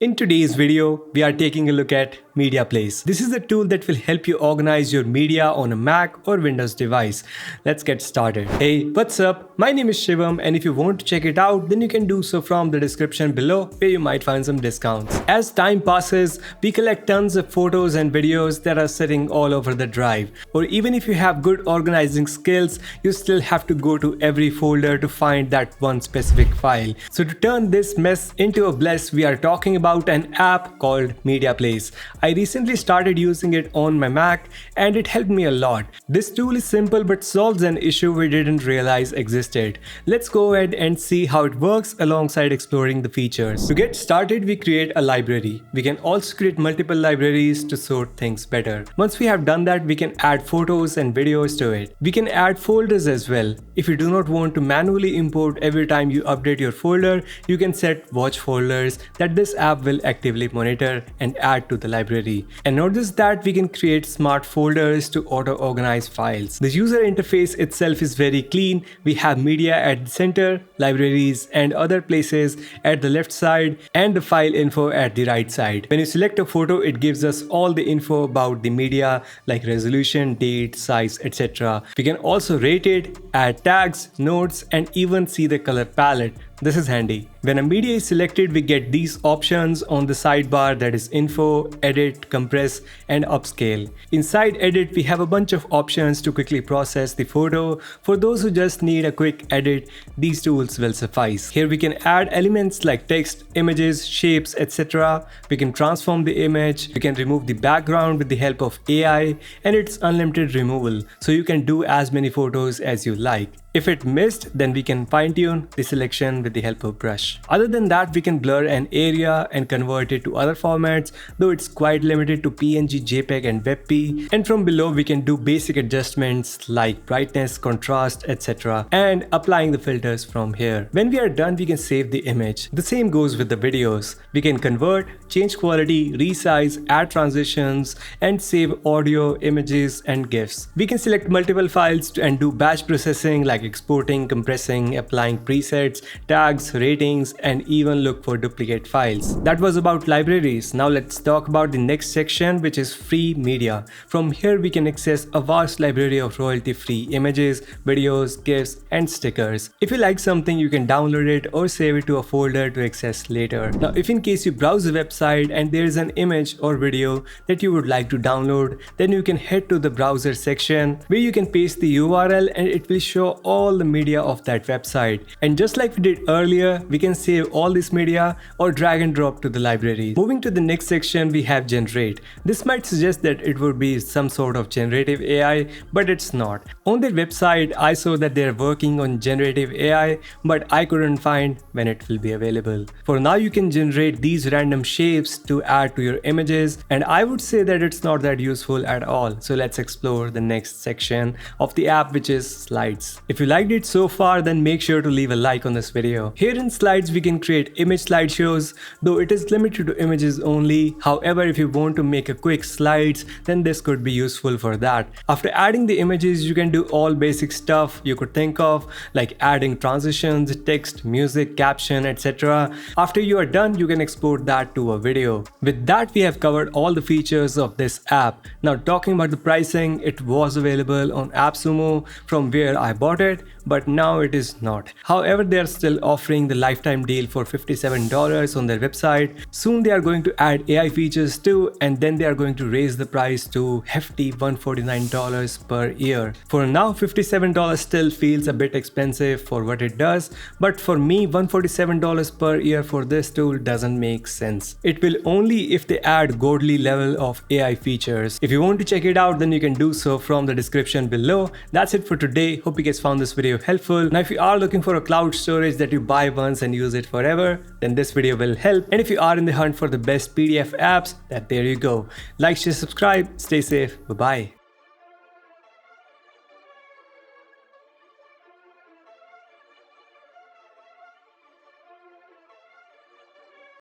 In today's video, we are taking a look at MediaPlace. This is a tool that will help you organize your media on a Mac or Windows device. Let's get started. Hey, what's up? My name is Shivam, and if you want to check it out, then you can do so from the description below where you might find some discounts. As time passes, we collect tons of photos and videos that are sitting all over the drive. Or even if you have good organizing skills, you still have to go to every folder to find that one specific file. So to turn this mess into a bliss, we are talking about an app called MediaPlace. I recently started using it on my Mac and it helped me a lot. This tool is simple but solves an issue we didn't realize existed. Let's go ahead and see how it works alongside exploring the features. To get started, we create a library. We can also create multiple libraries to sort things better. Once we have done that, we can add photos and videos to it. We can add folders as well. If you do not want to manually import every time you update your folder, you can set watch folders that this app will actively monitor and add to the library. And notice that we can create smart folders to auto-organize files. The user interface itself is very clean. We have media at the center, libraries and other places at the left side, and the file info at the right side. When you select a photo, it gives us all the info about the media like resolution, date, size, etc. We can also rate it, add tags, notes, and even see the color palette. This is handy. When a media is selected, we get these options on the sidebar, that is info, edit, compress, and upscale. Inside edit, we have a bunch of options to quickly process the photo. For those who just need a quick edit, these tools will suffice. Here we can add elements like text, images, shapes, etc. We can transform the image. We can remove the background with the help of AI, and it's unlimited removal, so you can do as many photos as you like. If it missed, then we can fine-tune the selection with the help of brush. Other than that, we can blur an area and convert it to other formats, though it's quite limited to PNG, JPEG and WebP. And from below, we can do basic adjustments like brightness, contrast, etc. and applying the filters from here. When we are done, we can save the image. The same goes with the videos. We can convert, change quality, resize, add transitions, and save audio, images, and GIFs. We can select multiple files and do batch processing like exporting, compressing, applying presets, tags, ratings, and even look for duplicate files. That was about libraries. Now let's talk about the next section, which is free media. From here we can access a vast library of royalty-free images, videos, GIFs, and stickers. If you like something, you can download it or save it to a folder to access later. Now if in case you browse the website and there is an image or video that you would like to download, then you can head to the browser section where you can paste the URL and it will show all the media of that website. And just like we did earlier, we can save all this media or drag and drop to the library. Moving to the next section, we have generate. This might suggest that it would be some sort of generative AI, but it's not. On their website, I saw that they're working on generative AI, but I couldn't find when it will be available. For now, you can generate these random shapes to add to your images, and I would say that it's not that useful at all. So let's explore the next section of the app, which is slides. If you liked it so far, then make sure to leave a like on this video. Here in slides, we can create image slideshows, though it is limited to images only. However, if you want to make a quick slides, then this could be useful for that. After adding the images, you can do all basic stuff you could think of, like adding transitions, text, music, caption, etc. After you are done, you can export that to a video. With that, we have covered all the features of this app. Now talking about the pricing, it was available on appsumo from where I bought it, but now it is not. However, they are still offering the lifetime deal for $57 on their website. Soon they are going to add AI features too, and then they are going to raise the price to hefty $149 per year. For now, $57 still feels a bit expensive for what it does, but for me, $147 per year for this tool doesn't make sense. It will only if they add godly level of AI features. If you want to check it out, then you can do so from the description below. That's it for today. Hope you guys found this video helpful. Now if you are looking for a cloud storage that you buy once and use it forever, then this video will help. And if you are in the hunt for the best PDF apps, then there you go. Like, share, subscribe, stay safe, bye bye.